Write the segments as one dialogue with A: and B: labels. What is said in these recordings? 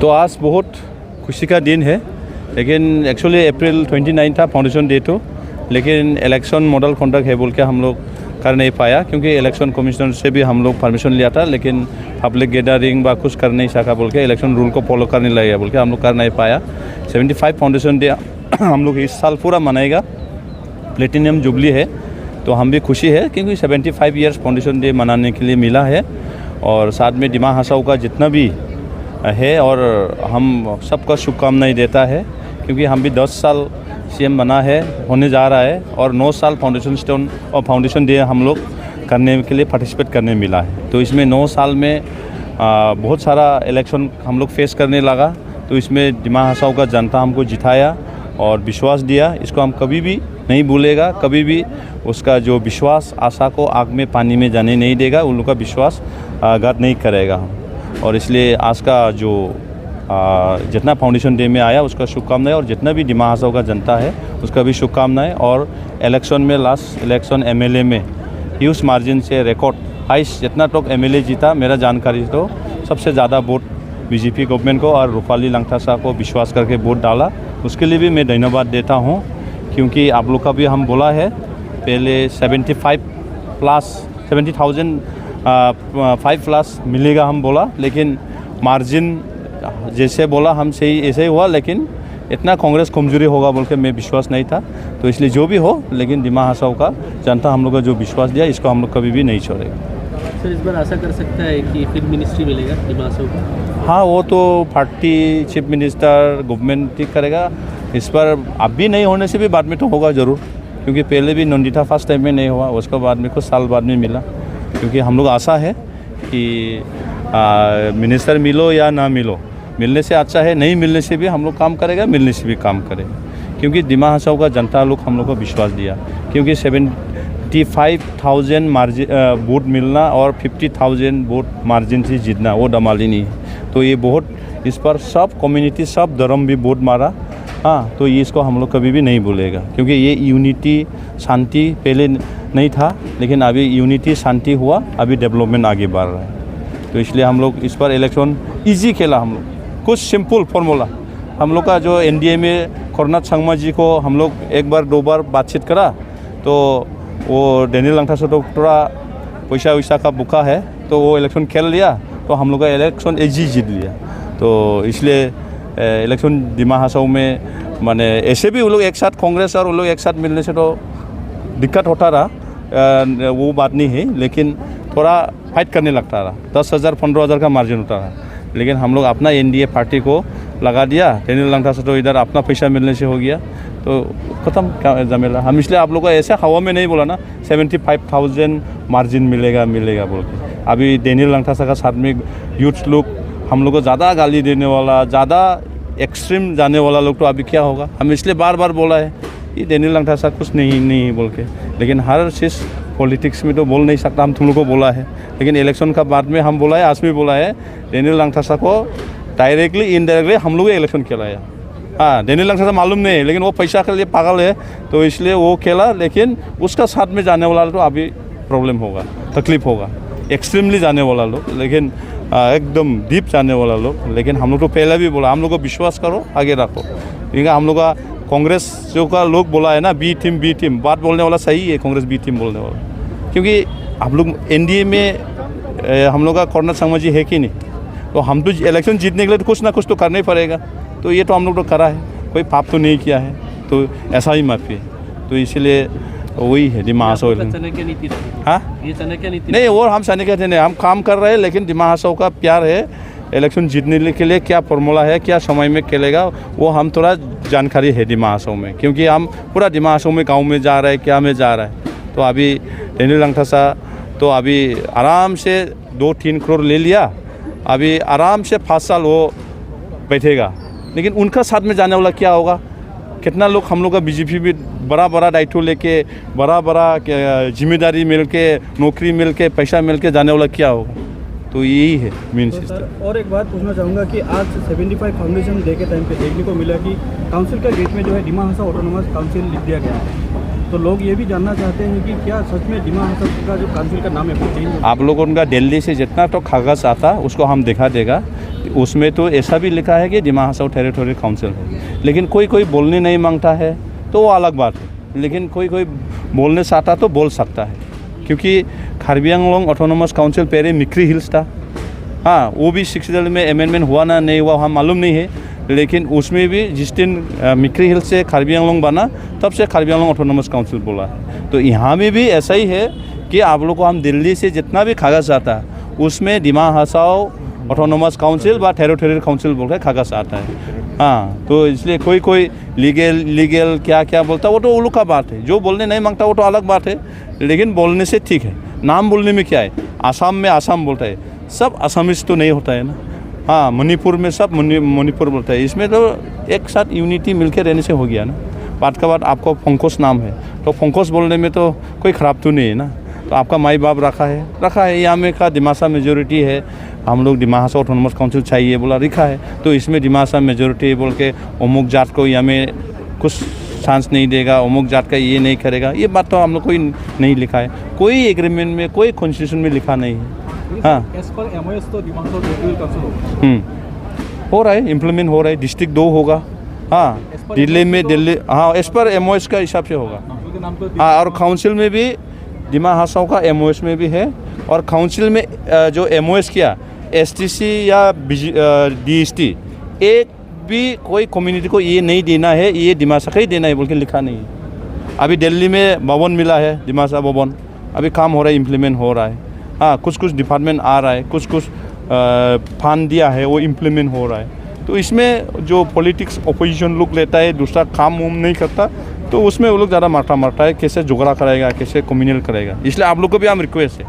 A: तो आज बहुत खुशी का दिन है, लेकिन एक्चुअली अप्रैल 29 था फाउंडेशन डे तो, लेकिन इलेक्शन मॉडल कॉन्डक्ट है बोल के हम लोग कर नहीं पाया, क्योंकि इलेक्शन कमिश्नर से भी हम लोग परमिशन लिया था, लेकिन पब्लिक गैदरिंग व कुछ कर नहीं सका बोल के, इलेक्शन रूल को फॉलो करने लगेगा बोल के हम लोग कर नहीं पाया। 75 फाउंडेशन डे हम लोग इस साल पूरा मनाएगा, प्लेटिनियम जुबली है, तो हम भी खुशी है क्योंकि 75 ईयर्स फाउंडेशन डे मनाने के लिए मिला है। और साथ में डिमा हसाओ का जितना भी है और हम सबका शुभकामनाएं देता है, क्योंकि हम भी 10 साल सीएम बना है, होने जा रहा है, और 9 साल फाउंडेशन स्टोन और फाउंडेशन डे हम लोग करने के लिए पार्टिसिपेट करने मिला है। तो इसमें 9 साल में बहुत सारा इलेक्शन हम लोग फेस करने लगा, तो इसमें डिमा हसाओ का जनता हमको जिताया और विश्वास दिया, इसको हम कभी भी नहीं भूलेगा, कभी भी उसका जो विश्वास आशा को आग में पानी में जाने नहीं देगा, उन लोग का विश्वास घात नहीं करेगा हम। और इसलिए आज का जो जितना फाउंडेशन डे में आया उसका शुभकामनाएं, और जितना भी डिमा हसाओ का जनता है उसका भी शुभकामनाएं। और इलेक्शन में लास्ट इलेक्शन एमएलए में ह्यूज मार्जिन से रिकॉर्ड हाइस्ट जितना तक एमएलए जीता, मेरा जानकारी तो सबसे ज़्यादा वोट बीजेपी गवर्नमेंट को और रूपाली लांगथासा को विश्वास करके वोट डाला, उसके लिए भी मैं धन्यवाद देता हूँ। क्योंकि आप लोग का भी हम बोला है पहले 70,000 मिलेगा हम बोला, लेकिन मार्जिन जैसे बोला हम सही ऐसे ही हुआ, लेकिन इतना कांग्रेस कमजोरी होगा बोल के मैं विश्वास नहीं था। तो इसलिए जो भी हो, लेकिन डिमा हसाओ का जनता हम लोग का जो विश्वास दिया, इसको हम लोग कभी भी नहीं छोड़ेगा।
B: सर, इस बार आशा कर सकता है कि फिर मिनिस्ट्री मिलेगा डिमा हसाओ को?
A: हाँ, वो तो पार्टी चीफ मिनिस्टर गवर्नमेंट ठीक करेगा। इस पर अभी नहीं होने से भी बाद में तो होगा ज़रूर, क्योंकि पहले भी नंदिता फर्स्ट टाइम में नहीं हुआ, उसके बाद में कुछ साल बाद में मिला। क्योंकि हम लोग आशा है कि मिनिस्टर मिलो या ना मिलो, मिलने से अच्छा है, नहीं मिलने से भी हम लोग काम करेगा, मिलने से भी काम करेगा। क्योंकि डिमा हसाओ का जनता लोग हम लोग को विश्वास दिया, क्योंकि 75,000 मार्जिन वोट मिलना और 50,000 वोट मार्जिन से जीतना वो दमाली नहीं है। तो ये बहुत, इस पर सब कम्युनिटी सब धर्म भी वोट मारा। हाँ, तो ये इसको हम लोग कभी भी नहीं भूलेगा, क्योंकि ये यूनिटी शांति पहले नहीं था, लेकिन अभी यूनिटी शांति हुआ, अभी डेवलपमेंट आगे बढ़ रहा है। तो इसलिए हम लोग इस पर इलेक्शन इजी खेला, हम लोग कुछ सिंपल फॉर्मूला। हम लोग का जो एनडीए में कोरनाथ संगमा जी को हम लोग एक बार 2 बार बातचीत करा, तो वो डेनियल लांगथासा तो थोड़ा पैसा वैसा का भूखा है, तो वो इलेक्शन खेल लिया, तो हम लोग का इलेक्शन इजी जीत लिया। तो इसलिए इलेक्शन डिमा हसाओ में माने ऐसे भी वो लोग एक साथ कांग्रेस और वो लोग एक साथ मिलने से तो दिक्कत होता रहा, वो बात नहीं है, लेकिन थोड़ा फाइट करने लगता रहा, 10,000 15,000 का मार्जिन होता रहा। लेकिन हम लोग अपना एनडीए पार्टी को लगा दिया, डेनियल लांगथासा तो इधर अपना पैसा मिलने से हो गया, तो ख़त्म क्या झमेला। हम इसलिए आप लोग को ऐसे हवा में नहीं बोला ना 75,000 मार्जिन मिलेगा बोल के। अभी डेनियल लांगथासा का साथ में यूथ लोग हम लोग को ज़्यादा गाली देने वाला, ज़्यादा एक्सट्रीम जाने वाला लोग, तो अभी क्या होगा। हम इसलिए बार बार बोला है कि डेनियल लांगथासा कुछ नहीं बोल के, लेकिन हर चीज़ पॉलिटिक्स में तो बोल नहीं सकता, हम तुम लोग को बोला है। लेकिन इलेक्शन का बाद में हम बोला है, आज भी बोला है, डेनियल लांगथासा को डायरेक्टली इनडायरेक्टली हम लोग इलेक्शन खेलाया। हाँ, डेनियल लांगथासा मालूम नहीं है, लेकिन वो पैसा के लिए पागल है, तो इसलिए वो खेला। लेकिन उसका साथ में जाने वाला तो अभी प्रॉब्लम होगा, तकलीफ होगा, एक्सट्रीमली जाने वाला लोग, लेकिन एकदम डीप जाने वाला लोग। लेकिन हम लोग तो पहले भी बोला, हम लोग को विश्वास करो, आगे रखो। क्योंकि हम लोग का कांग्रेस जो का लोग बोला है ना, बी टीम बात बोलने वाला सही है, कांग्रेस बी टीम बोलने वाला। क्योंकि आप लोग एनडीए में हम लोग का कोरनाथ संगमा जी है कि नहीं, तो हम तो इलेक्शन जीतने के लिए तो कुछ ना कुछ तो करना ही पड़ेगा। तो ये तो हम लोग तो करा है, कोई पाप तो नहीं किया है, तो ऐसा ही माफ़ी है। तो इसीलिए वही है डिमा हसाओ। हाँ,
B: ये चाणक्य नीति
A: नहीं, वो हम चाणक्य नहीं, हम काम कर रहे हैं, लेकिन डिमा हसाओ का प्यार है। इलेक्शन जीतने के लिए क्या फॉर्मूला है, क्या समय में खेलेगा, वो हम थोड़ा जानकारी है डिमा हसाओ में, क्योंकि हम पूरा डिमा हसाओ में गाँव में जा रहे हैं, क्या में जा रहा है। तो अभी डेनियल लांगथासा तो अभी आराम से 2-3 करोड़ ले लिया, अभी आराम से 5 साल वो बैठेगा। लेकिन उनका साथ में जाने वाला क्या होगा, कितना लोग हम लोग का बीजेपी भी बड़ा दायित्व लेके, बड़ा जिम्मेदारी मिल के, नौकरी मिल के, पैसा मिल के जाने वाला क्या होगा। तो यही है मेन सिस्टम।
C: और एक बात पूछना चाहूँगा कि आज 75 फाउंडेशन डे के टाइम पे देखने को मिला कि काउंसिल का गेट में जो है डिमा हसाओ ऑटोनोमस काउंसिल लिख दिया गया है। तो लोग ये भी जानना चाहते हैं कि क्या सच में डिमा हसाओ का जो काउंसिल का नाम है वो चेंज?
A: आप लोगों का दिल्ली से जितना तो कागज़ आता उसको हम दिखा देगा, उसमें तो ऐसा भी लिखा है कि डिमा हसाओ टेरिटोरियल काउंसिल है, लेकिन कोई कोई बोलने नहीं मांगता है तो वो अलग बात है, लेकिन कोई कोई बोलने चाहता तो बोल सकता है, क्योंकि कार्बी आंगलोंग ऑटोनोमस काउंसिल पहले मिक्री हिल्स था। हाँ, वो भी 6 में अमेंडमेंट हुआ ना नहीं हुआ हम मालूम नहीं है, लेकिन उसमें भी जिस दिन मिक्री हिल्स से कार्बी आंगलोंग बना तब से कार्बी आंगलोंग ऑटोनोमस काउंसिल बोला है। तो यहाँ में भी ऐसा ही है कि आप लोग को हम दिल्ली से जितना भी कागज़ आता है उसमें डिमा हसाओ ऑटोनोमस काउंसिल व टेरिटोरियल काउंसिल बोल के कागज़ आता है। हाँ, तो इसलिए कोई कोई लीगल क्या क्या बोलता है वो तो उल्लू का बात है, जो बोलने नहीं मांगता वो तो अलग बात है, लेकिन बोलने से ठीक है। नाम बोलने में क्या है, आसाम में आसाम बोलता है, सब असमीज तो नहीं होता है ना। हाँ, मणिपुर में सब मणिपुर बोलता है, इसमें तो एक साथ यूनिटी मिलकर रहने से हो गया ना। बात का बात आपको पंकोस नाम है तो पंकोस बोलने में तो कोई ख़राब तो नहीं है ना। तो आपका माई बाप रखा है, यहाँ में का दिमासा मेजोरिटी है, हम लोग डिमा हसाओ ऑटोनोमस काउंसिल चाहिए बोला लिखा है, तो इसमें दिमासा मेजोरिटी बोल के अमुक जात को यहाँ में कुछ चांस नहीं देगा, अमुक जात का ये नहीं करेगा, ये बात तो हम लोग कोई नहीं लिखा है, कोई एग्रीमेंट में कोई कॉन्स्टिट्यूशन में लिखा नहीं है। हाँ,
C: एज पर MOS तो डिमा हसाओ टेरिटोरियल काउंसिल होगा,
A: हो रहा है, इम्प्लीमेंट हो रहा है, डिस्ट्रिक्ट 2 होगा। हाँ, दिल्ली में हाँ एज पर MOS का हिसाब से होगा। हाँ, और काउंसिल में भी डिमा हसाओ का MOS में भी है, और काउंसिल में जो MOS किया STC या DST एक भी कोई कम्युनिटी को ये नहीं देना है, ये दिमासा का ही देना है बोल के लिखा नहीं है। अभी दिल्ली में भवन मिला है, दिमासा भवन, अभी काम हो रहा है, इम्प्लीमेंट हो रहा है। हाँ, कुछ डिपार्टमेंट आ रहा है, कुछ फंड दिया है वो इम्प्लीमेंट हो रहा है। तो इसमें जो पॉलिटिक्स अपोजिशन लोग लेता है, दूसरा काम वाम नहीं करता, तो उसमें वो लोग ज़्यादा मारता है, कैसे झगड़ा करेगा, कैसे कम्युनल करेगा। इसलिए आप लोग को भी हम रिक्वेस्ट है,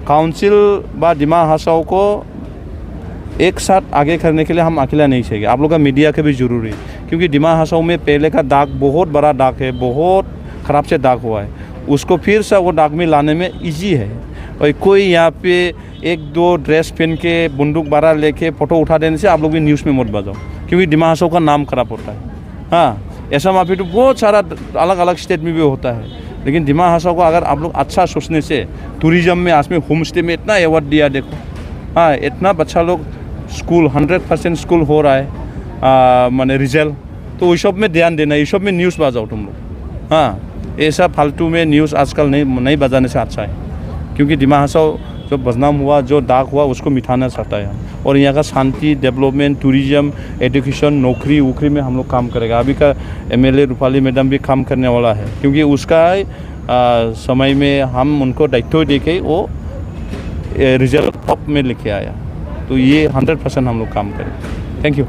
A: काउंसिल व डिमा हसाओ को एक साथ आगे करने के लिए हम अकेला नहीं चाहिए, आप लोग का मीडिया का भी ज़रूरी है, क्योंकि डिमा हसाओ में पहले का दाग बहुत बड़ा दाग है, बहुत ख़राब से दाग हुआ है, उसको फिर से वो दाग में लाने में ईजी है। और कोई यहाँ पे 1-2 ड्रेस पहन के बंदूक बारा लेके फ़ोटो उठा देने से आप लोग भी न्यूज़ में मत बजाओ, क्योंकि डिमा हसाओ का नाम खराब होता है। हाँ, ऐसा माफी तो बहुत सारा अलग अलग स्टेट में भी होता है, लेकिन डिमा हसाओ को अगर आप लोग अच्छा सोचने से टूरिज़्म में आज में होम स्टे में इतना अवार्ड दिया, देखो। हाँ, इतना बच्चा लोग स्कूल 100% स्कूल हो रहा है, माने रिजल्ट, तो इस सब में ध्यान देना, इस सब में न्यूज़ बजाओ तुम लोग। हाँ, ऐसा फालतू में न्यूज़ आजकल नहीं बजाने से अच्छा है, क्योंकि डिमा हसाओ जो बदनाम हुआ, जो दाग हुआ, उसको मिटाना चाहता है। और यहाँ का शांति, डेवलपमेंट, टूरिज़्म, एजुकेशन, नौकरी वोकरी में हम लोग काम करेगा। अभी का MLA रूपाली मैडम भी काम करने वाला है, क्योंकि उसका समय में हम उनको दायित्व देके वो रिजल्ट टॉप में लेके आया, तो ये 100% हम लोग काम करें। Thank you.